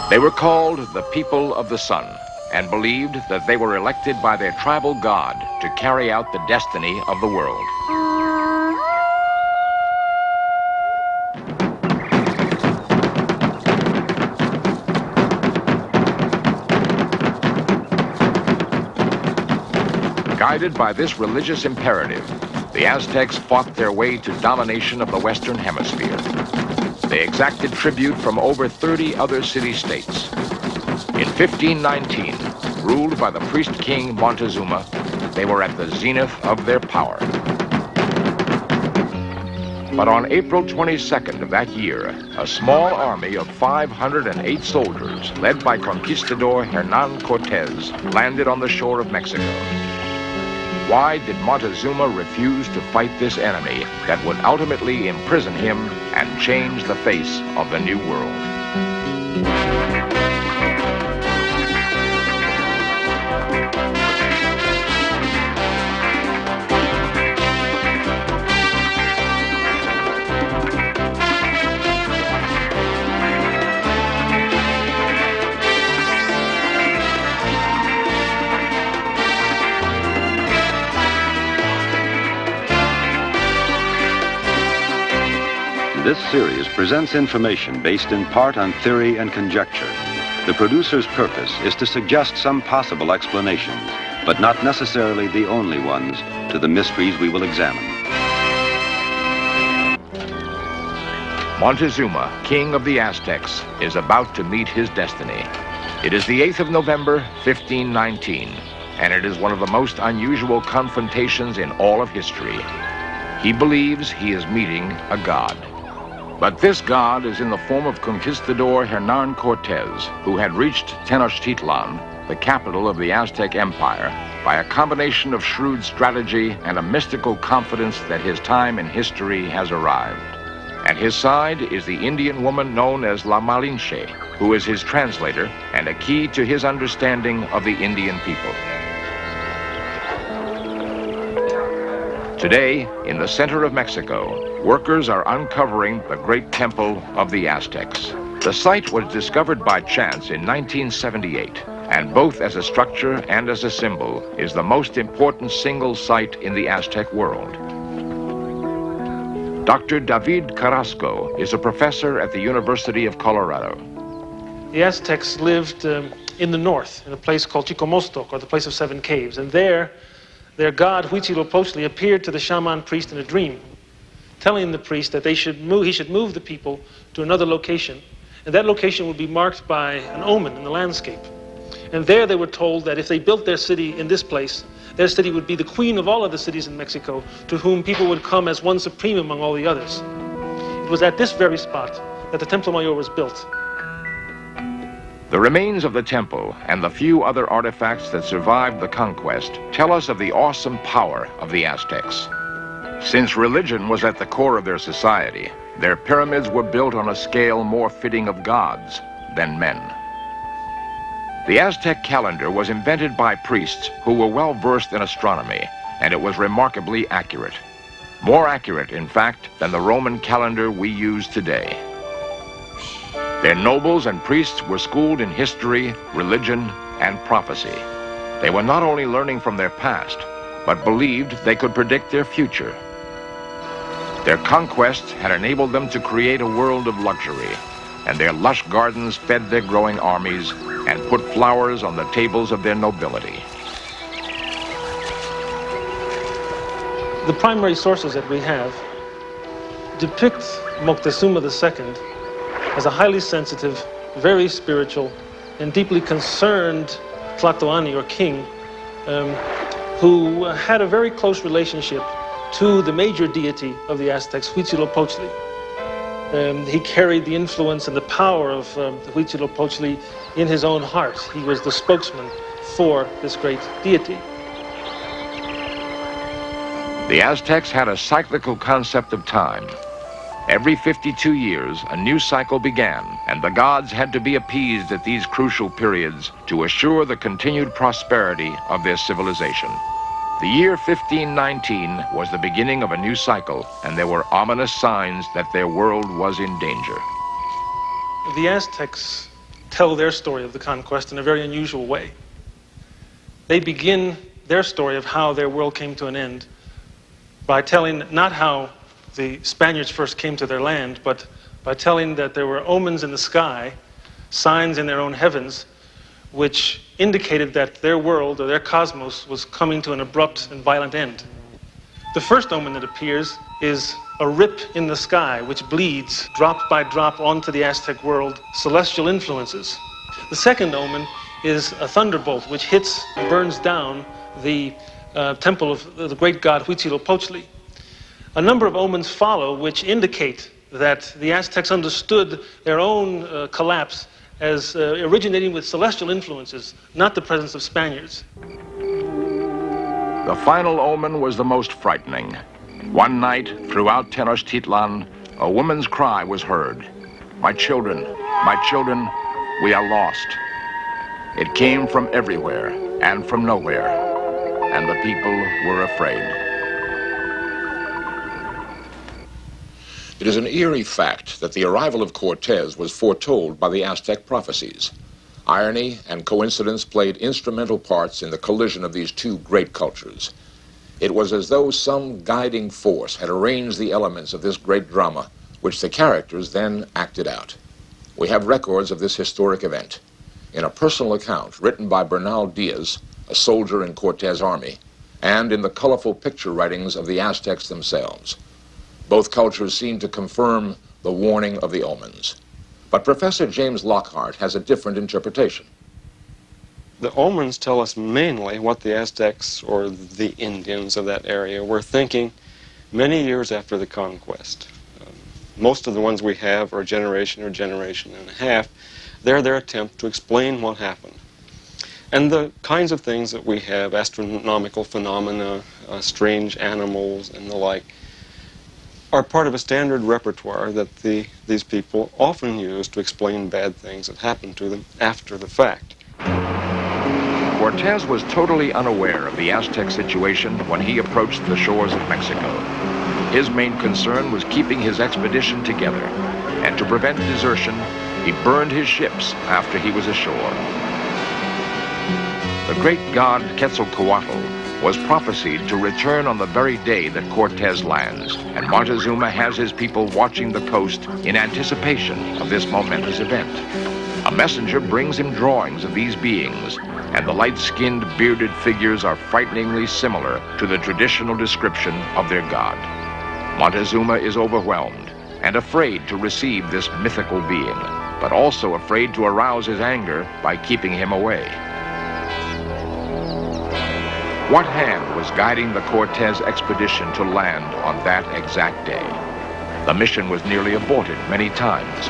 They were called the people of the sun and believed that they were elected by their tribal god to carry out the destiny of the world. Guided by this religious imperative, the Aztecs fought their way to domination of the Western Hemisphere. They exacted tribute from over 30 other city-states. In 1519, ruled by the priest-king Montezuma, they were at the zenith of their power. But on April 22nd of that year, a small army of 508 soldiers, led by Conquistador Hernan Cortez, landed on the shore of Mexico. Why did Montezuma refuse to fight this enemy that would ultimately imprison him and change the face of the New World? This series presents information based in part on theory and conjecture. The producer's purpose is to suggest some possible explanations, but not necessarily the only ones, to the mysteries we will examine. Montezuma, king of the Aztecs, is about to meet his destiny. It is the 8th of November, 1519, and it is one of the most unusual confrontations in all of history. He believes he is meeting a god. But this god is in the form of Conquistador Hernan Cortez, who had reached Tenochtitlan, the capital of the Aztec Empire, by a combination of shrewd strategy and a mystical confidence that his time in history has arrived. At his side is the Indian woman known as La Malinche, who is his translator and a key to his understanding of the Indian people. Today, in the center of Mexico, workers are uncovering the great temple of the Aztecs. The site was discovered by chance in 1978, and both as a structure and as a symbol is the most important single site in the Aztec world. Dr. David Carrasco is a professor at the University of Colorado. The Aztecs lived in the north, in a place called Chicomostoc, or the place of seven caves, and there, their god Huitzilopochtli appeared to the shaman priest in a dream, telling the priest that he should move the people to another location, and that location would be marked by an omen in the landscape. And there they were told that if they built their city in this place, their city would be the queen of all of the cities in Mexico, to whom people would come as one supreme among all the others. It was at this very spot that the Templo Mayor was built. The remains of the temple and the few other artifacts that survived the conquest tell us of the awesome power of the Aztecs. Since religion was at the core of their society, their pyramids were built on a scale more fitting of gods than men. The Aztec calendar was invented by priests who were well versed in astronomy, and it was remarkably accurate. More accurate, in fact, than the Roman calendar we use today. Their nobles and priests were schooled in history, religion, and prophecy. They were not only learning from their past, but believed they could predict their future. Their conquest had enabled them to create a world of luxury, and their lush gardens fed their growing armies and put flowers on the tables of their nobility. The primary sources that we have depict Moctezuma II as a highly sensitive, very spiritual, and deeply concerned Tlatoani, or king, who had a very close relationship to the major deity of the Aztecs, Huitzilopochtli. He carried the influence and the power of Huitzilopochtli in his own heart. He was the spokesman for this great deity. The Aztecs had a cyclical concept of time. Every 52 years, a new cycle began, and the gods had to be appeased at these crucial periods to assure the continued prosperity of their civilization. The year 1519 was the beginning of a new cycle, and there were ominous signs that their world was in danger. The Aztecs tell their story of the conquest in a very unusual way. They begin their story of how their world came to an end by telling not how the Spaniards first came to their land, but by telling that there were omens in the sky, signs in their own heavens, which indicated that their world or their cosmos was coming to an abrupt and violent end. The first omen that appears is a rip in the sky which bleeds drop by drop onto the Aztec world, celestial influences. The second omen is a thunderbolt which hits and burns down the temple of the great god Huitzilopochtli. A number of omens follow which indicate that the Aztecs understood their own collapse as originating with celestial influences, not the presence of Spaniards. The final omen was the most frightening. One night, throughout Tenochtitlan, a woman's cry was heard. My children, we are lost." It came from everywhere and from nowhere, and the people were afraid. It is an eerie fact that the arrival of Cortez was foretold by the Aztec prophecies. Irony and coincidence played instrumental parts in the collision of these two great cultures. It was as though some guiding force had arranged the elements of this great drama, which the characters then acted out. We have records of this historic event in a personal account written by Bernal Diaz, a soldier in Cortez's army, and in the colorful picture writings of the Aztecs themselves. Both cultures seem to confirm the warning of the omens. But Professor James Lockhart has a different interpretation. The omens tell us mainly what the Aztecs, or the Indians of that area, were thinking many years after the conquest. Most of the ones we have are a generation or generation and a half. They're their attempt to explain what happened. And the kinds of things that we have, astronomical phenomena, strange animals, and the like, are part of a standard repertoire that these people often use to explain bad things that happened to them after the fact. Cortez was totally unaware of the Aztec situation when he approached the shores of Mexico. His main concern was keeping his expedition together, and to prevent desertion, he burned his ships after he was ashore. The great god Quetzalcoatl was prophesied to return on the very day that Cortez lands, and Montezuma has his people watching the coast in anticipation of this momentous event. A messenger brings him drawings of these beings, and the light-skinned, bearded figures are frighteningly similar to the traditional description of their god. Montezuma is overwhelmed and afraid to receive this mythical being, but also afraid to arouse his anger by keeping him away. What hand was guiding the Cortez expedition to land on that exact day? The mission was nearly aborted many times.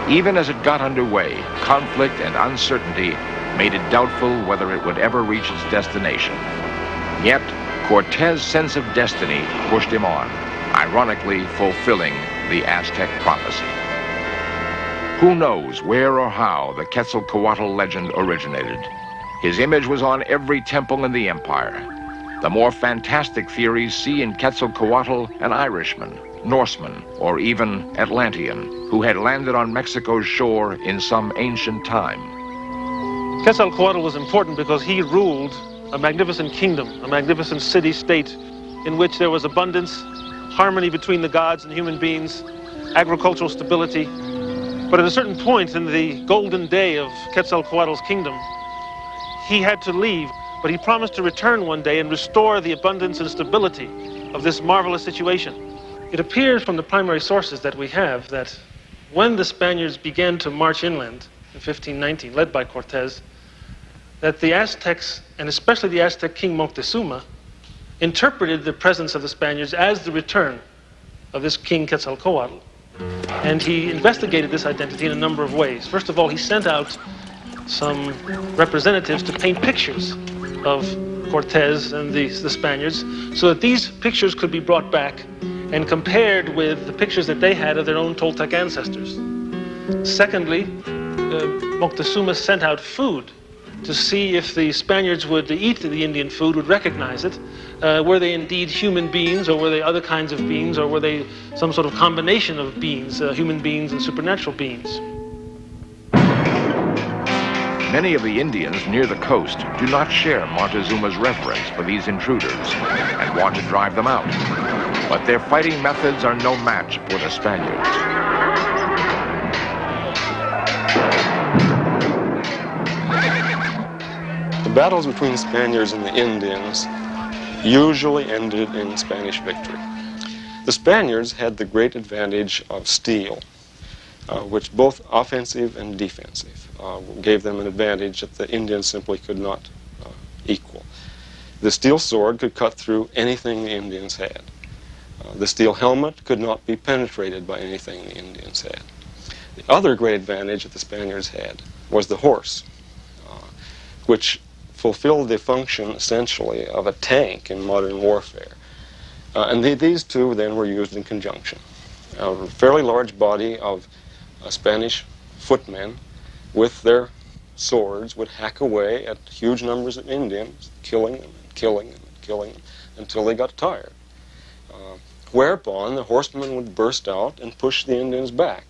Even as it got underway, conflict and uncertainty made it doubtful whether it would ever reach its destination. Yet, Cortez's sense of destiny pushed him on, ironically fulfilling the Aztec prophecy. Who knows where or how the Quetzalcoatl legend originated? His image was on every temple in the empire. The more fantastic theories see in Quetzalcoatl an Irishman, Norseman, or even Atlantean, who had landed on Mexico's shore in some ancient time. Quetzalcoatl was important because he ruled a magnificent kingdom, a magnificent city-state in which there was abundance, harmony between the gods and human beings, agricultural stability. But at a certain point in the golden day of Quetzalcoatl's kingdom, he had to leave, but he promised to return one day and restore the abundance and stability of this marvelous situation. It appears from the primary sources that we have that when the Spaniards began to march inland in 1519, led by Cortez, that the Aztecs, and especially the Aztec king Moctezuma, interpreted the presence of the Spaniards as the return of this king Quetzalcoatl. And he investigated this identity in a number of ways. First of all, he sent out some representatives to paint pictures of Cortez and the Spaniards so that these pictures could be brought back and compared with the pictures that they had of their own Toltec ancestors. Secondly, Moctezuma sent out food to see if the Spaniards would eat the Indian food, would recognize it. Were they indeed human beings, or were they other kinds of beings, or were they some sort of combination of beings, human beings and supernatural beings? Many of the Indians near the coast do not share Montezuma's reverence for these intruders and want to drive them out. But their fighting methods are no match for the Spaniards. The battles between the Spaniards and the Indians usually ended in Spanish victory. The Spaniards had the great advantage of steel, which both offensive and defensive gave them an advantage that the Indians simply could not equal. The steel sword could cut through anything the Indians had. The steel helmet could not be penetrated by anything the Indians had. The other great advantage that the Spaniards had was the horse, which fulfilled the function essentially of a tank in modern warfare. And these two then were used in conjunction. A fairly large body of Spanish footmen with their swords would hack away at huge numbers of Indians, killing them and killing them and killing them until they got tired. Whereupon the horsemen would burst out and push the Indians back,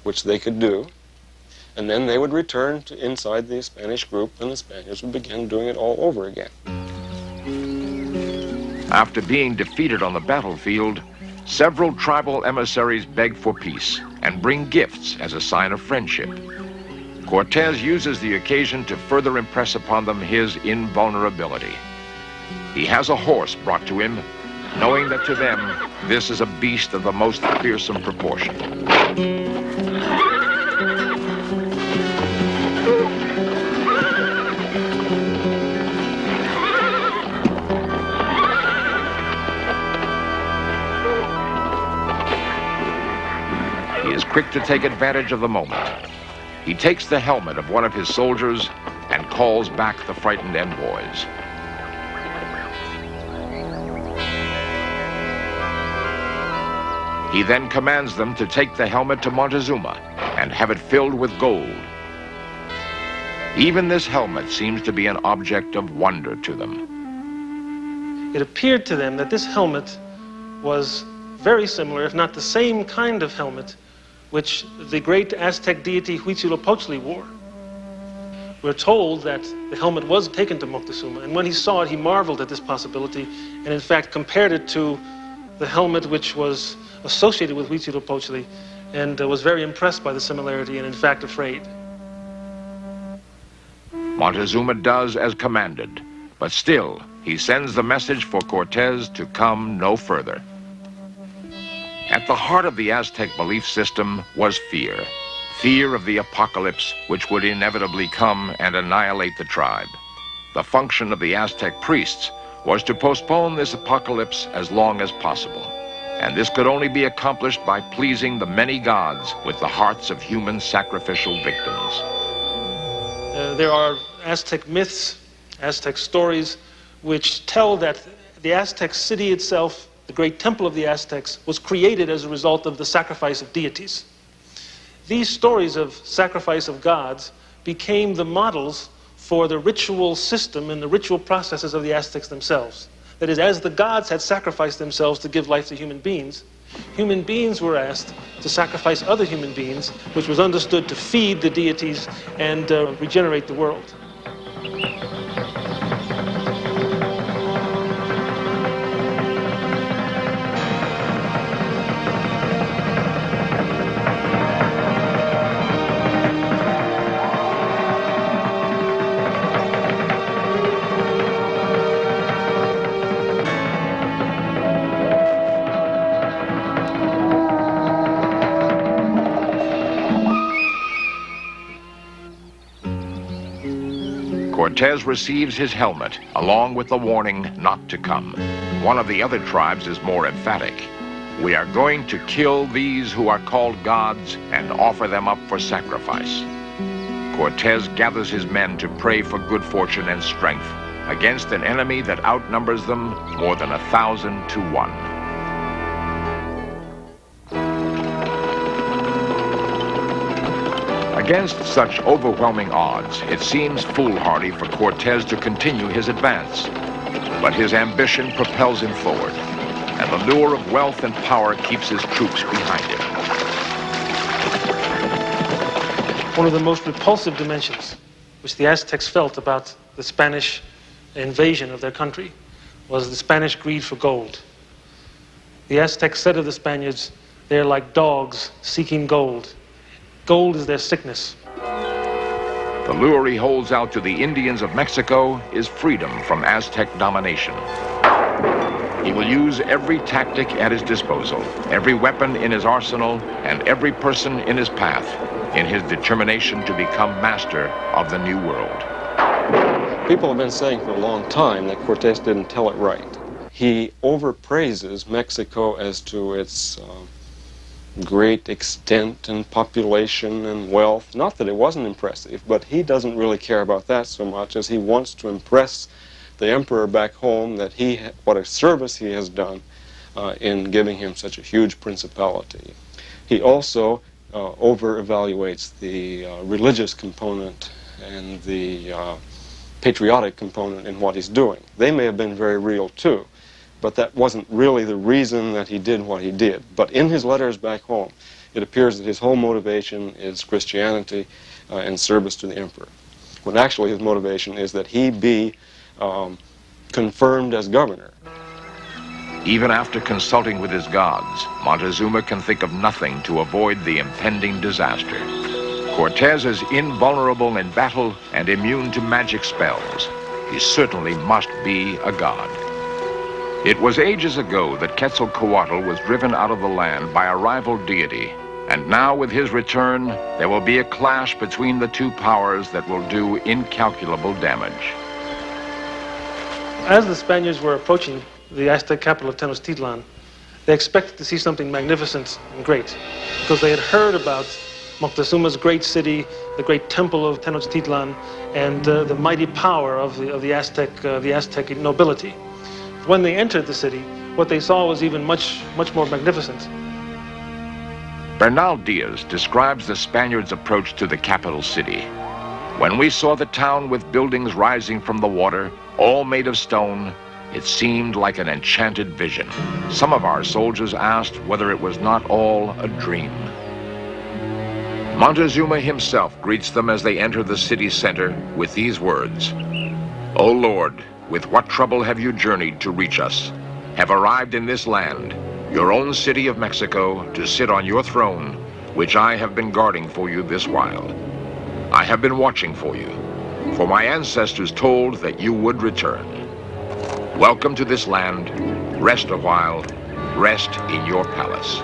which they could do, and then they would return to inside the Spanish group and the Spaniards would begin doing it all over again. After being defeated on the battlefield, several tribal emissaries beg for peace and bring gifts as a sign of friendship. Cortez uses the occasion to further impress upon them his invulnerability. He has a horse brought to him, knowing that to them, this is a beast of the most fearsome proportion. He is quick to take advantage of the moment. He takes the helmet of one of his soldiers and calls back the frightened envoys. He then commands them to take the helmet to Montezuma and have it filled with gold. Even this helmet seems to be an object of wonder to them. It appeared to them that this helmet was very similar, if not the same kind of helmet, which the great Aztec deity Huitzilopochtli wore. We're told that the helmet was taken to Moctezuma, and when he saw it, he marveled at this possibility, and in fact compared it to the helmet which was associated with Huitzilopochtli, and was very impressed by the similarity, and in fact afraid. Montezuma does as commanded, but still, he sends the message for Cortez to come no further. At the heart of the Aztec belief system was fear. Fear of the apocalypse, which would inevitably come and annihilate the tribe. The function of the Aztec priests was to postpone this apocalypse as long as possible. And this could only be accomplished by pleasing the many gods with the hearts of human sacrificial victims. There are Aztec myths, Aztec stories, which tell that the Aztec city itself, the great temple of the Aztecs, was created as a result of the sacrifice of deities. These stories of sacrifice of gods became the models for the ritual system and the ritual processes of the Aztecs themselves. That is, as the gods had sacrificed themselves to give life to human beings were asked to sacrifice other human beings, which was understood to feed the deities and regenerate the world. Cortez receives his helmet, along with the warning not to come. One of the other tribes is more emphatic. We are going to kill these who are called gods and offer them up for sacrifice. Cortez gathers his men to pray for good fortune and strength against an enemy that outnumbers them more than 1,000 to 1. Against such overwhelming odds, it seems foolhardy for Cortez to continue his advance. But his ambition propels him forward, and the lure of wealth and power keeps his troops behind him. One of the most repulsive dimensions which the Aztecs felt about the Spanish invasion of their country was the Spanish greed for gold. The Aztecs said of the Spaniards, they're like dogs seeking gold. Gold is their sickness. The lure he holds out to the Indians of Mexico is freedom from Aztec domination. He will use every tactic at his disposal, every weapon in his arsenal, and every person in his path in his determination to become master of the New World. People have been saying for a long time that Cortes didn't tell it right. He overpraises Mexico as to its great extent and population and wealth. Not that it wasn't impressive, but he doesn't really care about that so much as he wants to impress the emperor back home that what a service he has done in giving him such a huge principality. He also over-evaluates the religious component and the patriotic component in what he's doing. They may have been very real too, but that wasn't really the reason that he did what he did. But in his letters back home, it appears that his whole motivation is Christianity and service to the emperor, when actually his motivation is that he be confirmed as governor. Even after consulting with his gods, Montezuma can think of nothing to avoid the impending disaster. Cortes is invulnerable in battle and immune to magic spells. He certainly must be a god. It was ages ago that Quetzalcoatl was driven out of the land by a rival deity, and now with his return, there will be a clash between the two powers that will do incalculable damage. As the Spaniards were approaching the Aztec capital of Tenochtitlan, they expected to see something magnificent and great, because they had heard about Moctezuma's great city, the great temple of Tenochtitlan, and the mighty power of the Aztec nobility. When they entered the city, what they saw was even much more magnificent. Bernal Diaz describes the Spaniards' approach to the capital city. When we saw the town with buildings rising from the water, all made of stone, it seemed like an enchanted vision. Some of our soldiers asked whether it was not all a dream. Montezuma himself greets them as they enter the city center with these words: "O Lord, with what trouble have you journeyed to reach us? Have arrived in this land, your own city of Mexico, to sit on your throne, which I have been guarding for you this while. I have been watching for you, for my ancestors told that you would return. Welcome to this land. Rest a while. Rest in your palace."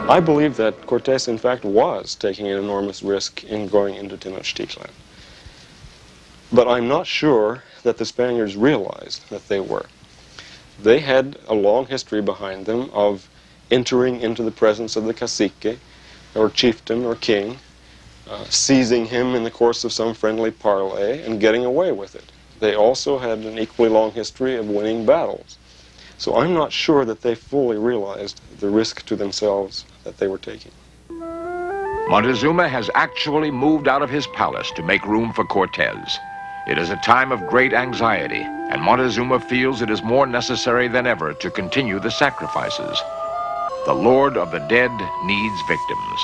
I believe that Cortes, in fact, was taking an enormous risk in going into Tenochtitlan. But I'm not sure that the Spaniards realized that they were. They had a long history behind them of entering into the presence of the cacique, or chieftain, or king, seizing him in the course of some friendly parley, and getting away with it. They also had an equally long history of winning battles. So I'm not sure that they fully realized the risk to themselves that they were taking. Montezuma has actually moved out of his palace to make room for Cortes. It is a time of great anxiety, and Montezuma feels it is more necessary than ever to continue the sacrifices. The Lord of the Dead needs victims.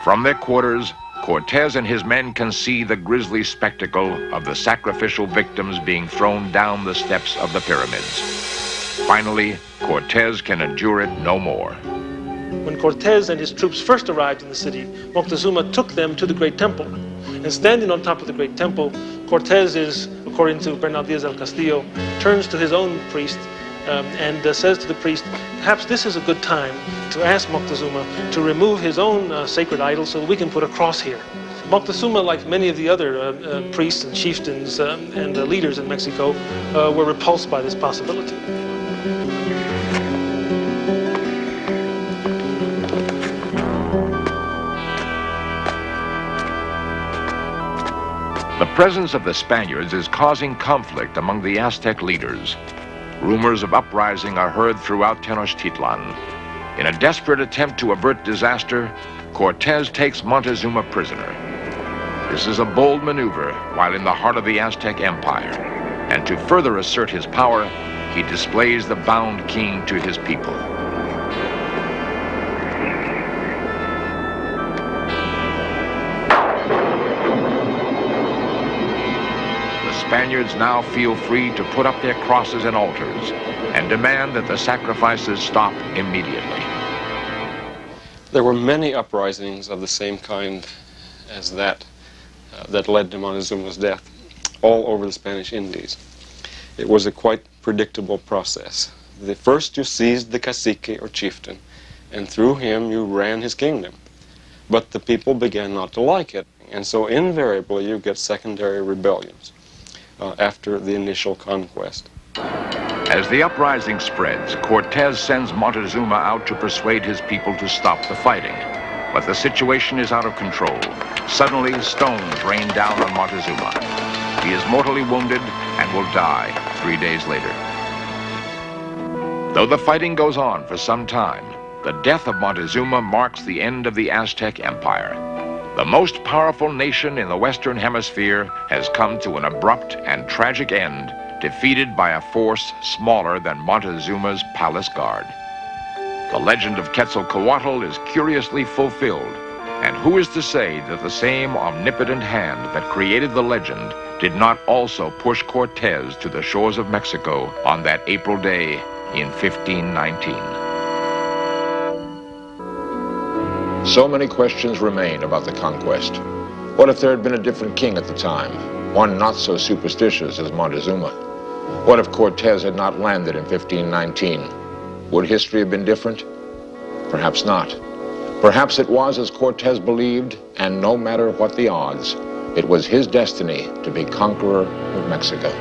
From their quarters, Cortes and his men can see the grisly spectacle of the sacrificial victims being thrown down the steps of the pyramids. Finally, Cortes can endure it no more. When Cortes and his troops first arrived in the city, Moctezuma took them to the great temple. And standing on top of the great temple, Cortes is, according to Bernal Diaz del Castillo, turns to his own priest and says to the priest, perhaps this is a good time to ask Moctezuma to remove his own sacred idol so that we can put a cross here. Moctezuma, like many of the other priests and chieftains and leaders in Mexico, were repulsed by this possibility. The presence of the Spaniards is causing conflict among the Aztec leaders. Rumors of uprising are heard throughout Tenochtitlan. In a desperate attempt to avert disaster, Cortes takes Montezuma prisoner. This is a bold maneuver while in the heart of the Aztec Empire, and to further assert his power, he displays the bound king to his people. Spaniards now feel free to put up their crosses and altars and demand that the sacrifices stop immediately. There were many uprisings of the same kind as that that led to Montezuma's death all over the Spanish Indies. It was a quite predictable process. First you seized the cacique or chieftain, and through him you ran his kingdom. But the people began not to like it, and so invariably you get secondary rebellions after the initial conquest. As the uprising spreads, Cortez sends Montezuma out to persuade his people to stop the fighting. But the situation is out of control. Suddenly, stones rain down on Montezuma. He is mortally wounded and will die 3 days later. Though the fighting goes on for some time, the death of Montezuma marks the end of the Aztec Empire. The most powerful nation in the Western Hemisphere has come to an abrupt and tragic end, defeated by a force smaller than Montezuma's palace guard. The legend of Quetzalcoatl is curiously fulfilled, and who is to say that the same omnipotent hand that created the legend did not also push Cortez to the shores of Mexico on that April day in 1519? So many questions remain about the conquest. What if there had been a different king at the time, one not so superstitious as Montezuma? What if Cortez had not landed in 1519? Would history have been different? Perhaps not. Perhaps it was as Cortez believed, and no matter what the odds, it was his destiny to be conqueror of Mexico.